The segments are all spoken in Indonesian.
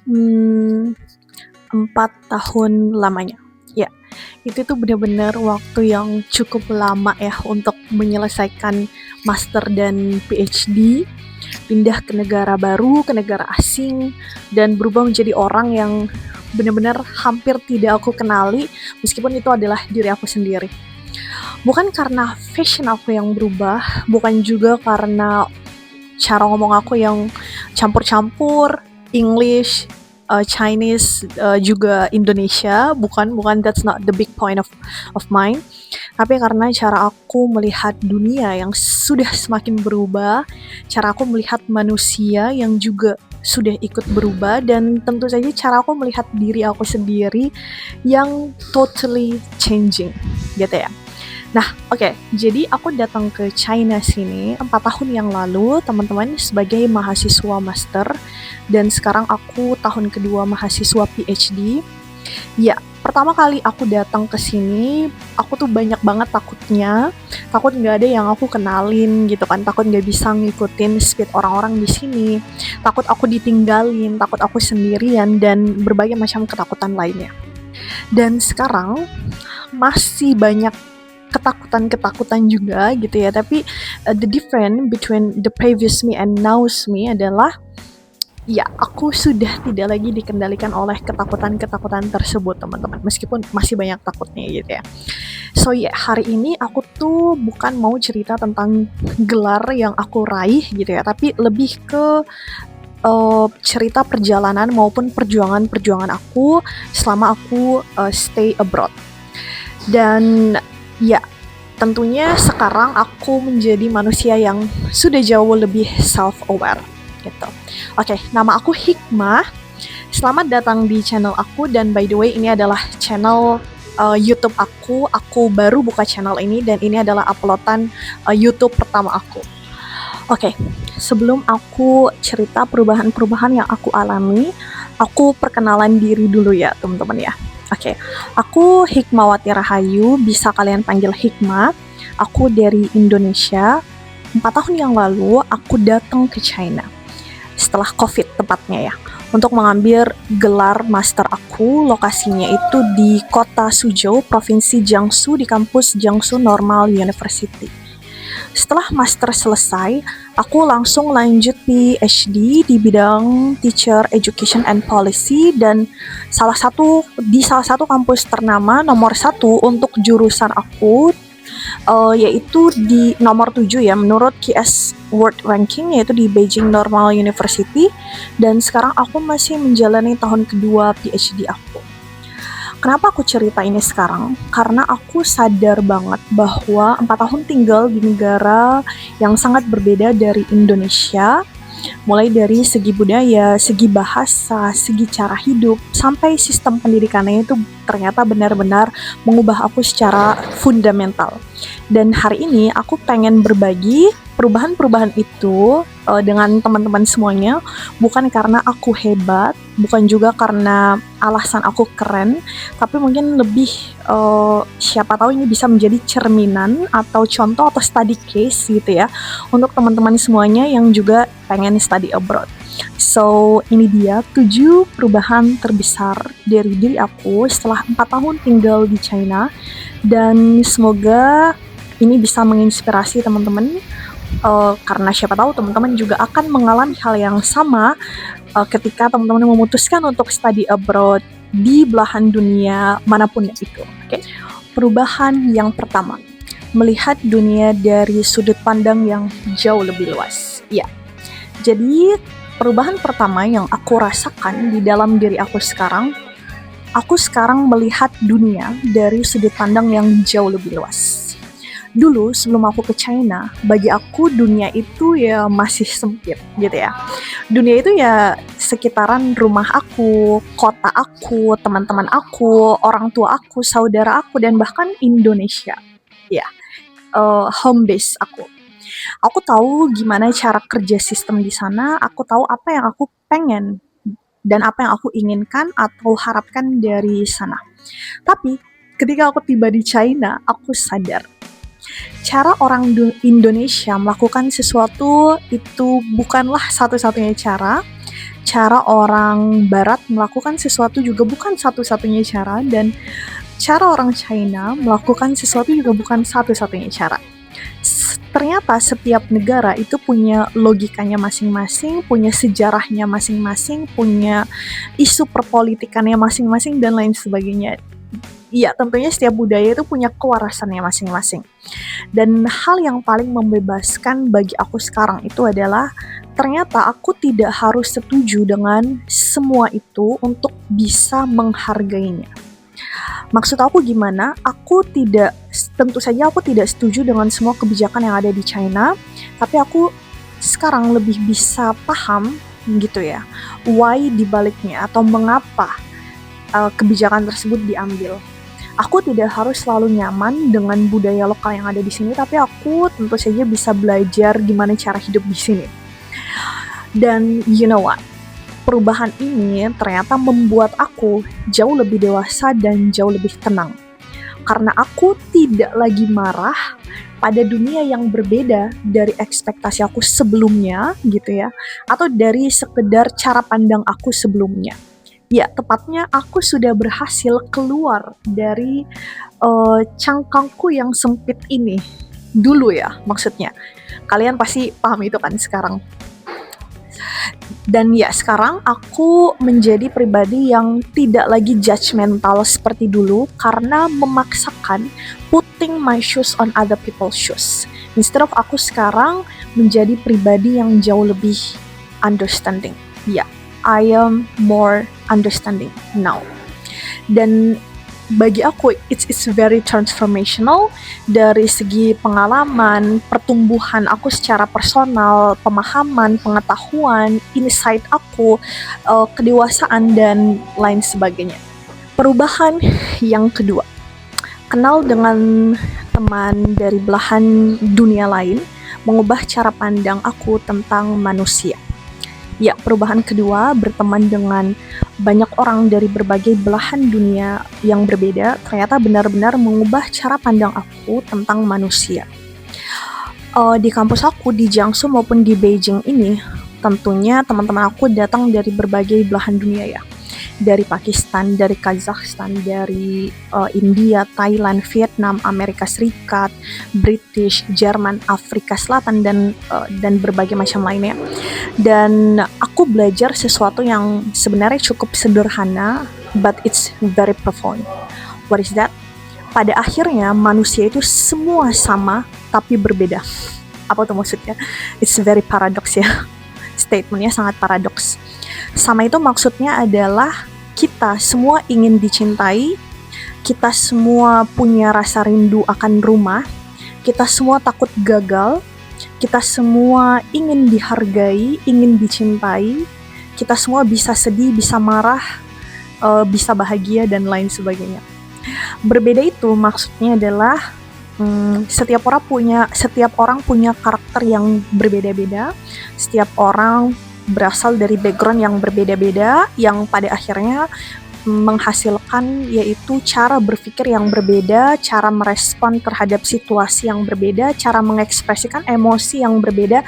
Mmm, 4 tahun lamanya. Ya, itu tuh benar-benar waktu yang cukup lama ya untuk menyelesaikan master dan PhD, pindah ke negara baru, ke negara asing, dan berubah menjadi orang yang benar-benar hampir tidak aku kenali, meskipun itu adalah diri aku sendiri. Bukan karena fashion aku yang berubah, bukan juga karena cara ngomong aku yang campur-campur English, Chinese, juga Indonesia, bukan, that's not the big point of mine. Tapi karena cara aku melihat dunia yang sudah semakin berubah, cara aku melihat manusia yang juga sudah ikut berubah, dan tentu saja cara aku melihat diri aku sendiri yang totally changing, gitu ya. Nah, oke, jadi aku datang ke China sini 4 tahun yang lalu, teman-teman, sebagai mahasiswa master, dan sekarang aku tahun kedua mahasiswa PhD. Ya, pertama kali aku datang ke sini, aku tuh banyak banget takutnya, takut nggak ada yang aku kenalin gitu kan, takut nggak bisa ngikutin speed orang-orang di sini, takut aku ditinggalin, takut aku sendirian, dan berbagai macam ketakutan lainnya. Dan sekarang masih banyak ketakutan-ketakutan juga gitu ya, tapi the difference between the previous me and now's me adalah ya, aku sudah tidak lagi dikendalikan oleh ketakutan-ketakutan tersebut, teman-teman, meskipun masih banyak takutnya gitu ya. So ya, hari ini aku tuh bukan mau cerita tentang gelar yang aku raih gitu ya, tapi lebih ke cerita perjalanan maupun perjuangan-perjuangan aku selama aku stay abroad. Dan ya, tentunya sekarang aku menjadi manusia yang sudah jauh lebih self-aware gitu. Oke, nama aku Hikmah. Selamat datang di channel aku, dan by the way ini adalah channel YouTube aku. Aku baru buka channel ini dan ini adalah uploadan YouTube pertama aku. Oke, sebelum aku cerita perubahan-perubahan yang aku alami, aku perkenalan diri dulu ya, teman-teman ya. Oke, aku Hikmawati Rahayu, bisa kalian panggil Hikmah. Aku dari Indonesia. 4 tahun yang lalu aku datang ke China setelah COVID tepatnya ya, untuk mengambil gelar master aku. Lokasinya itu di kota Suzhou, Provinsi Jiangsu, di kampus Jiangsu Normal University. Setelah master selesai, aku langsung lanjut PhD di bidang Teacher Education and Policy, dan salah satu kampus ternama nomor 1 untuk jurusan aku, yaitu di nomor 7 ya menurut QS World Ranking, yaitu di Beijing Normal University, dan sekarang aku masih menjalani tahun kedua PhD aku. Kenapa aku cerita ini sekarang? Karena aku sadar banget bahwa 4 tahun tinggal di negara yang sangat berbeda dari Indonesia, mulai dari segi budaya, segi bahasa, segi cara hidup, sampai sistem pendidikannya itu ternyata benar-benar mengubah aku secara fundamental. Dan hari ini aku pengen berbagi perubahan-perubahan itu dengan teman-teman semuanya, bukan karena aku hebat, bukan juga karena alasan aku keren, tapi mungkin lebih siapa tahu ini bisa menjadi cerminan atau contoh atau study case gitu ya, untuk teman-teman semuanya yang juga pengen study abroad. So, ini dia 7 perubahan terbesar dari diri aku setelah 4 tahun tinggal di China, dan semoga ini bisa menginspirasi teman-teman, karena siapa tahu teman-teman juga akan mengalami hal yang sama ketika teman-teman memutuskan untuk study abroad di belahan dunia manapun itu. Okay? Perubahan yang pertama, melihat dunia dari sudut pandang yang jauh lebih luas. Ya, jadi perubahan pertama yang aku rasakan di dalam diri aku sekarang melihat dunia dari sudut pandang yang jauh lebih luas. Dulu sebelum aku ke China, bagi aku dunia itu ya masih sempit gitu ya. Dunia itu ya sekitaran rumah aku, kota aku, teman-teman aku, orang tua aku, saudara aku, dan bahkan Indonesia. Ya, home base aku. Aku tahu gimana cara kerja sistem di sana, aku tahu apa yang aku pengen dan apa yang aku inginkan atau harapkan dari sana. Tapi ketika aku tiba di China, aku sadar cara orang Indonesia melakukan sesuatu itu bukanlah satu-satunya cara. cara orang barat melakukan sesuatu juga bukan satu-satunya cara, dan cara orang China melakukan sesuatu juga bukan satu-satunya cara. Ternyata setiap negara itu punya logikanya masing-masing, punya sejarahnya masing-masing, punya isu perpolitikannya masing-masing, dan lain sebagainya. Iya, tentunya setiap budaya itu punya kewarasannya masing-masing. Dan hal yang paling membebaskan bagi aku sekarang itu adalah ternyata aku tidak harus setuju dengan semua itu untuk bisa menghargainya. Maksud aku gimana? Tentu saja aku tidak setuju dengan semua kebijakan yang ada di China, tapi aku sekarang lebih bisa paham gitu ya, why dibaliknya atau mengapa kebijakan tersebut diambil. Aku tidak harus selalu nyaman dengan budaya lokal yang ada di sini, tapi aku tentu saja bisa belajar gimana cara hidup di sini. Dan you know what? Perubahan ini ternyata membuat aku jauh lebih dewasa dan jauh lebih tenang. Karena aku tidak lagi marah pada dunia yang berbeda dari ekspektasi aku sebelumnya gitu ya, atau dari sekedar cara pandang aku sebelumnya. Ya, tepatnya aku sudah berhasil keluar dari cangkangku yang sempit ini. Dulu ya, maksudnya. Kalian pasti paham itu kan sekarang. Dan ya, sekarang aku menjadi pribadi yang tidak lagi judgmental seperti dulu karena memaksakan putting my shoes on other people's shoes. Instead of aku sekarang menjadi pribadi yang jauh lebih understanding. Ya, I am more understanding now. Dan bagi aku it's very transformational dari segi pengalaman, pertumbuhan aku secara personal, pemahaman, pengetahuan, insight aku, kedewasaan dan lain sebagainya. Perubahan yang kedua, kenal dengan teman dari belahan dunia lain mengubah cara pandang aku tentang manusia. Ya, perubahan kedua, berteman dengan banyak orang dari berbagai belahan dunia yang berbeda, ternyata benar-benar mengubah cara pandang aku tentang manusia. Di kampus aku, di Jiangsu maupun di Beijing ini, tentunya teman-teman aku datang dari berbagai belahan dunia ya. Dari Pakistan, dari Kazakhstan, dari India, Thailand, Vietnam, Amerika Serikat, British, Jerman, Afrika Selatan, dan berbagai macam lainnya. Dan aku belajar sesuatu yang sebenarnya cukup sederhana, but it's very profound. What is that? Pada akhirnya manusia itu semua sama, tapi berbeda. Apa tuh maksudnya? It's very paradox ya. Statementnya sangat paradoks. Sama itu maksudnya adalah kita semua ingin dicintai, kita semua punya rasa rindu akan rumah, kita semua takut gagal, kita semua ingin dihargai, ingin dicintai, kita semua bisa sedih, bisa marah, bisa bahagia, dan lain sebagainya. Berbeda itu maksudnya adalah setiap orang punya karakter yang berbeda-beda, setiap orang berasal dari background yang berbeda-beda, yang pada akhirnya menghasilkan yaitu cara berpikir yang berbeda, cara merespon terhadap situasi yang berbeda, cara mengekspresikan emosi yang berbeda,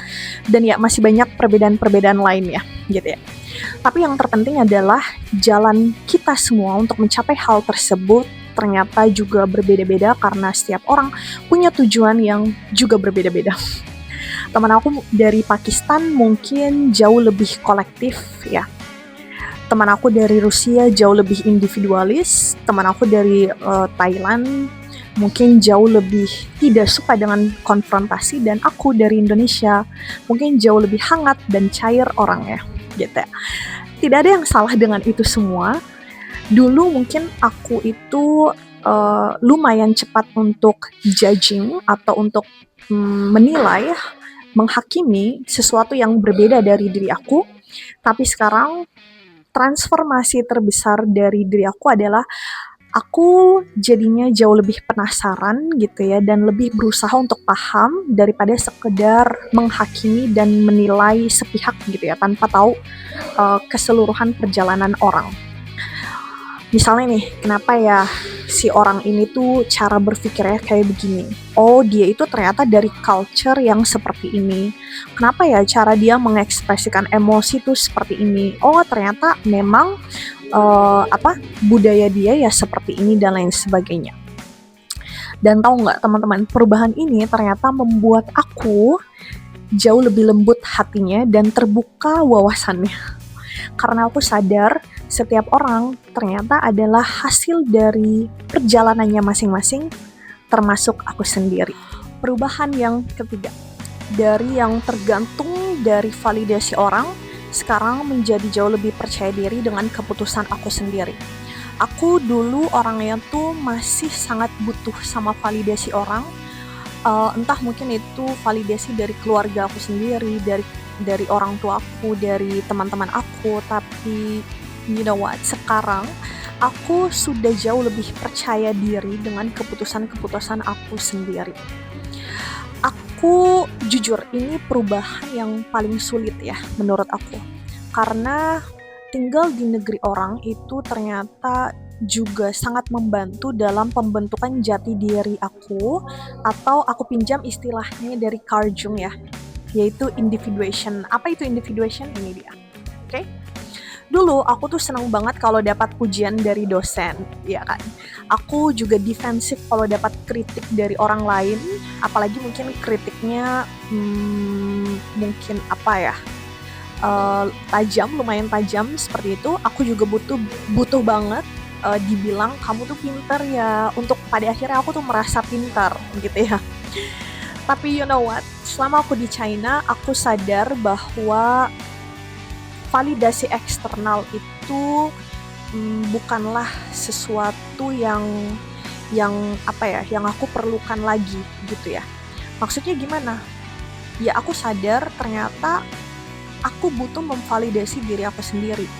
dan ya masih banyak perbedaan-perbedaan lainnya gitu ya. Tapi yang terpenting adalah jalan kita semua untuk mencapai hal tersebut ternyata juga berbeda-beda karena setiap orang punya tujuan yang juga berbeda-beda. Teman aku dari Pakistan mungkin jauh lebih kolektif ya. Teman aku dari Rusia jauh lebih individualis. Teman aku dari Thailand mungkin jauh lebih tidak suka dengan konfrontasi. Dan aku dari Indonesia mungkin jauh lebih hangat dan cair orangnya gitu ya. Tidak ada yang salah dengan itu semua. Dulu mungkin aku itu lumayan cepat untuk judging atau untuk menilai, menghakimi sesuatu yang berbeda dari diri aku. Tapi sekarang transformasi terbesar dari diri aku adalah aku jadinya jauh lebih penasaran gitu ya, dan lebih berusaha untuk paham daripada sekedar menghakimi dan menilai sepihak gitu ya, tanpa tahu keseluruhan perjalanan orang. Misalnya nih, kenapa ya si orang ini tuh cara berpikirnya kayak begini. Oh, dia itu ternyata dari culture yang seperti ini. Kenapa ya cara dia mengekspresikan emosi tuh seperti ini? Oh, ternyata memang budaya dia ya seperti ini dan lain sebagainya. Dan tahu nggak teman-teman, perubahan ini ternyata membuat aku jauh lebih lembut hatinya dan terbuka wawasannya. Karena aku sadar setiap orang ternyata adalah hasil dari perjalanannya masing-masing, termasuk aku sendiri. Perubahan yang ketiga, dari yang tergantung dari validasi orang, sekarang menjadi jauh lebih percaya diri dengan keputusan aku sendiri. Aku dulu orangnya tuh masih sangat butuh sama validasi orang, entah mungkin itu validasi dari keluarga aku sendiri, dari orang tua aku, dari teman-teman aku. Tapi you know what, sekarang aku sudah jauh lebih percaya diri dengan keputusan-keputusan aku sendiri. Aku jujur, ini perubahan yang paling sulit ya menurut aku, karena tinggal di negeri orang itu ternyata juga sangat membantu dalam pembentukan jati diri aku, atau aku pinjam istilahnya dari Carl Jung ya, yaitu individuation. Apa itu individuation? Ini dia. Oke. Dulu aku tuh senang banget kalau dapat pujian dari dosen, ya kan. Aku juga defensif kalau dapat kritik dari orang lain, apalagi mungkin kritiknya mungkin tajam, lumayan tajam seperti itu. Aku juga butuh banget dibilang kamu tuh pintar ya. Untuk pada akhirnya aku tuh merasa pintar gitu ya. Tapi you know what, selama aku di China, aku sadar bahwa validasi eksternal itu bukanlah sesuatu yang aku perlukan lagi gitu ya. Maksudnya gimana? Ya aku sadar ternyata aku butuh memvalidasi diri aku sendiri.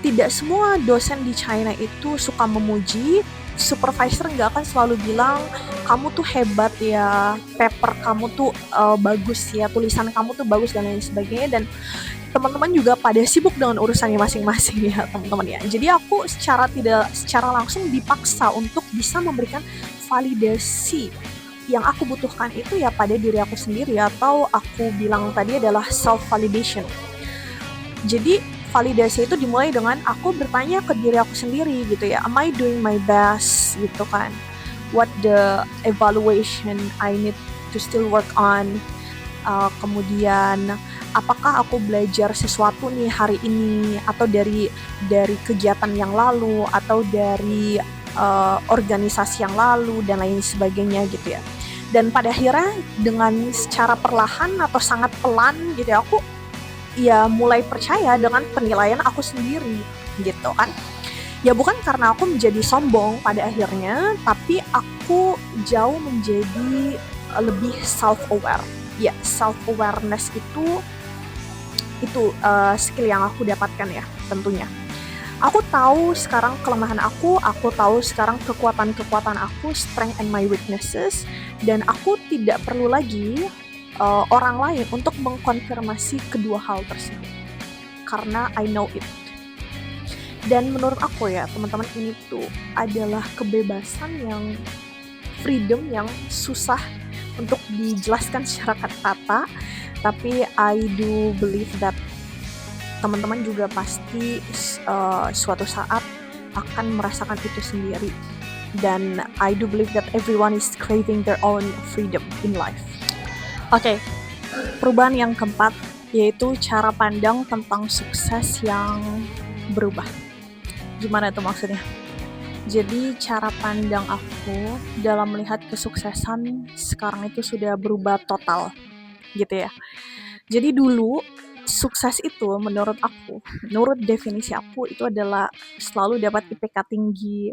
Tidak semua dosen di China itu suka memuji. Supervisor nggak akan selalu bilang kamu tuh hebat ya, paper kamu tuh bagus ya, tulisan kamu tuh bagus dan lain sebagainya. Dan teman-teman juga pada sibuk dengan urusannya masing-masing ya teman-teman ya. Jadi aku secara langsung dipaksa untuk bisa memberikan validasi yang aku butuhkan itu ya pada diri aku sendiri, atau aku bilang tadi adalah self validation. Jadi validasi itu dimulai dengan aku bertanya ke diri aku sendiri gitu ya, am I doing my best gitu kan, what the evaluation I need to still work on. Kemudian apakah aku belajar sesuatu nih hari ini, atau dari kegiatan yang lalu, atau dari organisasi yang lalu dan lain sebagainya gitu ya. Dan pada akhirnya dengan secara perlahan atau sangat pelan gitu ya, aku ya mulai percaya dengan penilaian aku sendiri gitu kan. Ya bukan karena aku menjadi sombong pada akhirnya, tapi aku jauh menjadi lebih self-aware. Ya, self-awareness itu skill yang aku dapatkan ya tentunya. Aku tahu sekarang kelemahan aku tahu sekarang kekuatan aku, strength and my weaknesses, dan aku tidak perlu lagi orang lain untuk mengkonfirmasi kedua hal tersebut, karena I know it. Dan menurut aku ya teman-teman, ini tuh adalah kebebasan yang freedom yang susah untuk dijelaskan secara kata-kata, tapi I do believe that teman-teman juga pasti suatu saat akan merasakan itu sendiri. Dan I do believe that everyone is craving their own freedom in life. Oke, perubahan yang keempat yaitu cara pandang tentang sukses yang berubah. Gimana itu maksudnya? Jadi cara pandang aku dalam melihat kesuksesan sekarang itu sudah berubah total gitu ya. Jadi dulu sukses itu menurut definisi aku itu adalah selalu dapat IPK tinggi,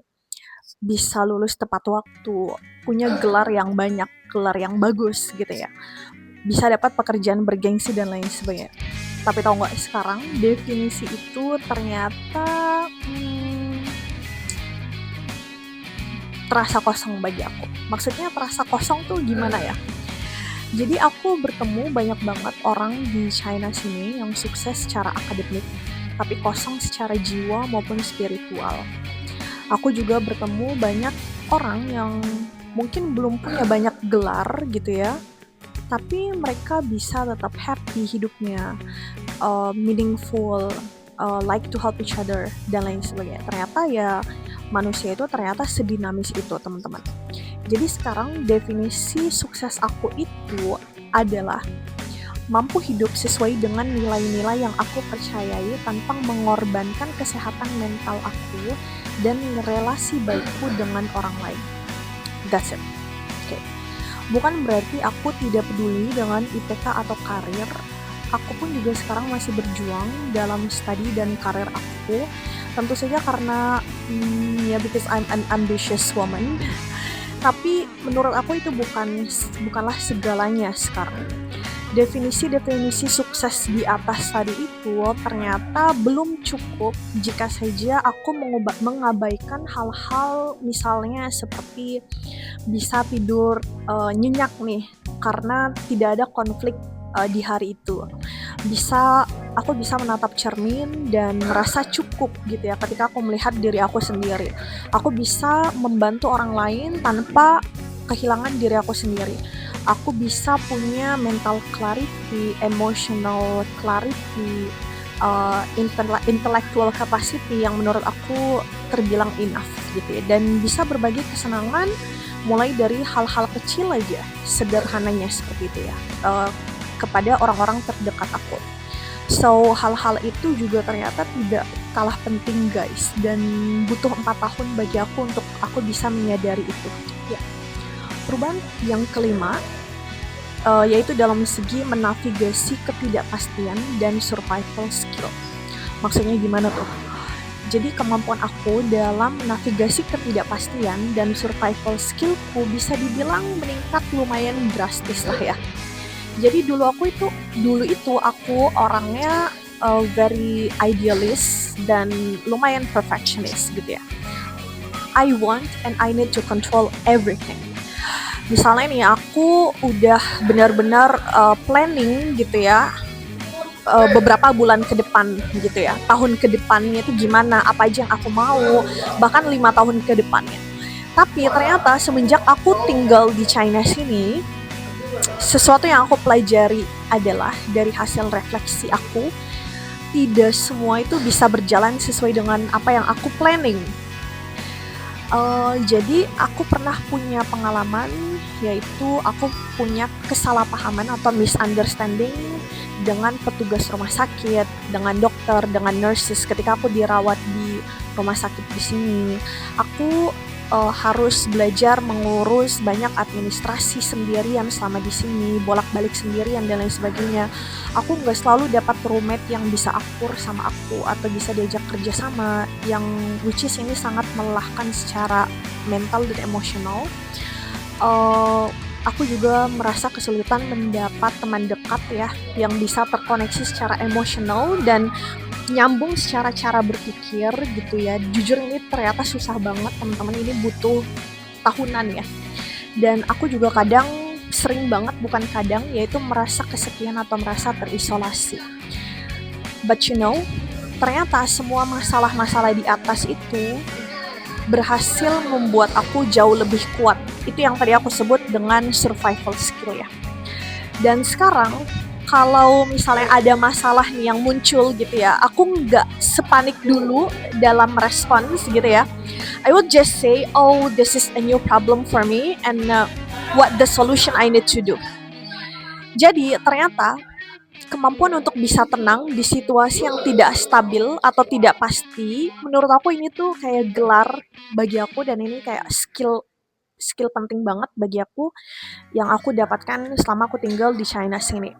bisa lulus tepat waktu, punya gelar yang banyak, gelar yang bagus gitu ya, bisa dapat pekerjaan bergengsi dan lain sebagainya. Tapi tahu nggak, sekarang definisi itu ternyata terasa kosong bagi aku. Maksudnya terasa kosong tuh gimana ya? Jadi aku bertemu banyak banget orang di China sini yang sukses secara akademik, tapi kosong secara jiwa maupun spiritual. Aku juga bertemu banyak orang yang mungkin belum punya banyak gelar gitu ya, tapi mereka bisa tetap happy hidupnya, meaningful, like to help each other, dan lain sebagainya. Ternyata ya manusia itu ternyata sedinamis itu, teman-teman. Jadi sekarang definisi sukses aku itu adalah mampu hidup sesuai dengan nilai-nilai yang aku percayai tanpa mengorbankan kesehatan mental aku dan relasi baikku dengan orang lain. That's it. Okay. Bukan berarti aku tidak peduli dengan IPK atau karir. Aku pun juga sekarang masih berjuang dalam studi dan karir aku. Tentu saja karena because I'm an ambitious woman. Tapi menurut aku itu bukanlah segalanya sekarang. Definisi-definisi sukses di atas tadi itu ternyata belum cukup jika saja aku mengabaikan hal-hal misalnya seperti bisa tidur nyenyak nih karena tidak ada konflik di hari itu. Aku bisa menatap cermin dan merasa cukup gitu ya ketika aku melihat diri aku sendiri. Aku bisa membantu orang lain tanpa kehilangan diri aku sendiri. Aku bisa punya mental clarity, emotional clarity, intellectual capacity yang menurut aku terbilang enough gitu ya, dan bisa berbagi kesenangan mulai dari hal-hal kecil aja, sederhananya seperti itu ya, kepada orang-orang terdekat aku. So hal-hal itu juga ternyata tidak kalah penting guys, dan butuh 4 tahun bagi aku untuk aku bisa menyadari itu ya. Perubahan yang kelima yaitu dalam segi menavigasi ketidakpastian dan survival skill. Maksudnya gimana tuh? Jadi kemampuan aku dalam navigasi ketidakpastian dan survival skillku bisa dibilang meningkat lumayan drastis lah ya. Jadi dulu itu aku orangnya very idealist dan lumayan perfectionist gitu ya. I want and I need to control everything. Misalnya nih aku udah benar-benar planning gitu ya, beberapa bulan ke depan gitu ya, tahun ke depannya itu gimana, apa aja yang aku mau, bahkan 5 tahun ke depannya. Tapi ternyata semenjak aku tinggal di China sini, sesuatu yang aku pelajari adalah dari hasil refleksi aku, tidak semua itu bisa berjalan sesuai dengan apa yang aku planning. Jadi aku pernah punya pengalaman, yaitu aku punya kesalahpahaman atau misunderstanding dengan petugas rumah sakit, dengan dokter, dengan nurses ketika aku dirawat di rumah sakit di sini. Aku harus belajar mengurus banyak administrasi sendirian selama di sini, bolak-balik sendirian dan lain sebagainya. Aku nggak selalu dapat roommate yang bisa akur sama aku atau bisa diajak kerja sama, yang which is ini sangat melelahkan secara mental dan emosional. Aku juga merasa kesulitan mendapat teman dekat ya yang bisa terkoneksi secara emosional dan nyambung secara cara berpikir gitu ya. Jujur ini ternyata susah banget teman-teman, ini butuh tahunan ya. Dan aku juga sering banget, bukan kadang, yaitu merasa kesepian atau merasa terisolasi. But ternyata semua masalah-masalah di atas itu berhasil membuat aku jauh lebih kuat. Itu yang tadi aku sebut dengan survival skill ya. Dan sekarang kalau misalnya ada masalah nih yang muncul gitu ya, aku nggak sepanik dulu dalam respons gitu ya. I would just say, oh, this is a new problem for me and what the solution I need to do. Jadi ternyata kemampuan untuk bisa tenang di situasi yang tidak stabil atau tidak pasti, menurut aku ini tuh kayak gelar bagi aku, dan ini kayak skill penting banget bagi aku yang aku dapatkan selama aku tinggal di China sini.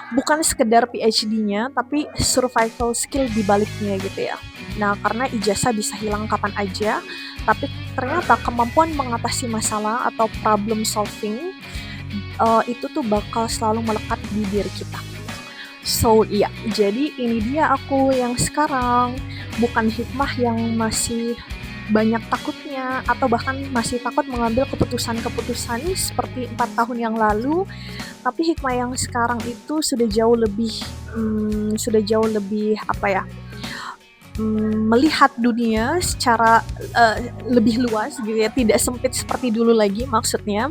Bukan sekedar PhD-nya, tapi survival skill di baliknya gitu ya. Nah, karena ijazah bisa hilang kapan aja, tapi ternyata kemampuan mengatasi masalah atau problem solving itu tuh bakal selalu melekat di diri kita. So, iya, jadi ini dia aku yang sekarang, bukan hikmah yang masih banyak takutnya atau bahkan masih takut mengambil keputusan-keputusan seperti 4 tahun yang lalu, tapi hikmah yang sekarang itu sudah jauh lebih melihat dunia secara, lebih luas gitu ya, tidak sempit seperti dulu lagi maksudnya,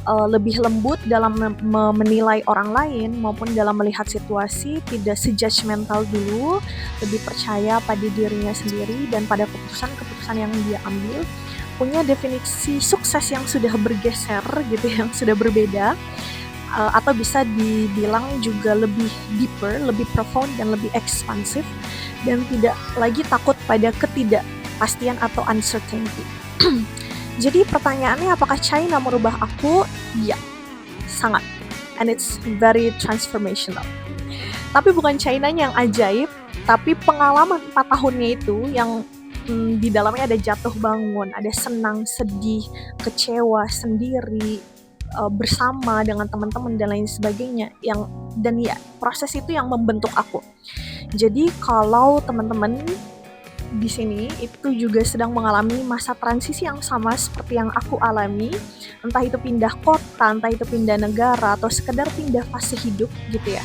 lebih lembut dalam menilai orang lain maupun dalam melihat situasi, tidak se-judgemental dulu, lebih percaya pada dirinya sendiri dan pada keputusan-keputusan yang dia ambil, punya definisi sukses yang sudah bergeser gitu, yang sudah berbeda, atau bisa dibilang juga lebih deeper, lebih profound dan lebih ekspansif, dan tidak lagi takut pada ketidakpastian atau uncertainty. Jadi pertanyaannya apakah China merubah aku? Ya, sangat. And it's very transformational. Tapi bukan China-nya yang ajaib, tapi pengalaman 4 tahunnya itu yang di dalamnya ada jatuh bangun, ada senang, sedih, kecewa, sendiri, bersama dengan teman-teman dan lain sebagainya, dan ya proses itu yang membentuk aku. Jadi kalau teman-teman di sini itu juga sedang mengalami masa transisi yang sama seperti yang aku alami, entah itu pindah kota, entah itu pindah negara, atau sekedar pindah fase hidup gitu ya.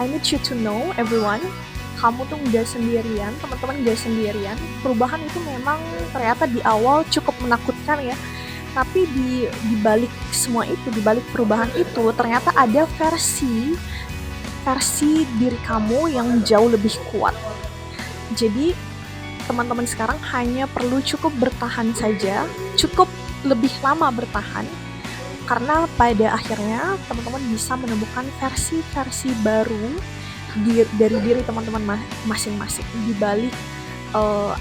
I need you to know everyone, kamu tuh nggak sendirian, teman-teman nggak sendirian. Perubahan itu memang ternyata di awal cukup menakutkan ya, tapi di balik semua itu, di balik perubahan itu ternyata ada versi diri kamu yang jauh lebih kuat. Jadi teman-teman sekarang hanya perlu cukup bertahan saja, cukup lebih lama bertahan, karena pada akhirnya teman-teman bisa menemukan versi-versi baru dari diri teman-teman masing-masing di balik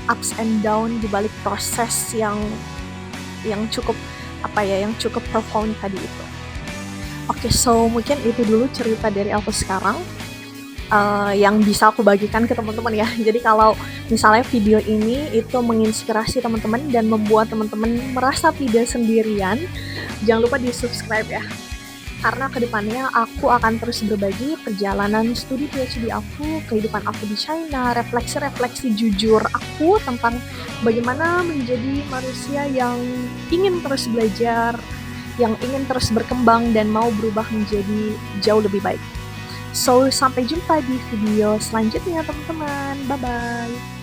ups and down, di balik proses yang cukup yang cukup profound tadi itu. Oke, so mungkin itu dulu cerita dari aku sekarang. Yang bisa aku bagikan ke teman-teman ya. Jadi kalau misalnya video ini itu menginspirasi teman-teman dan membuat teman-teman merasa tidak sendirian, jangan lupa di-subscribe ya. Karena kedepannya aku akan terus berbagi perjalanan studi PhD aku, kehidupan aku di China, refleksi-refleksi jujur aku tentang bagaimana menjadi manusia yang ingin terus belajar, yang ingin terus berkembang dan mau berubah menjadi jauh lebih baik. So, sampai jumpa di video selanjutnya teman-teman. Bye-bye.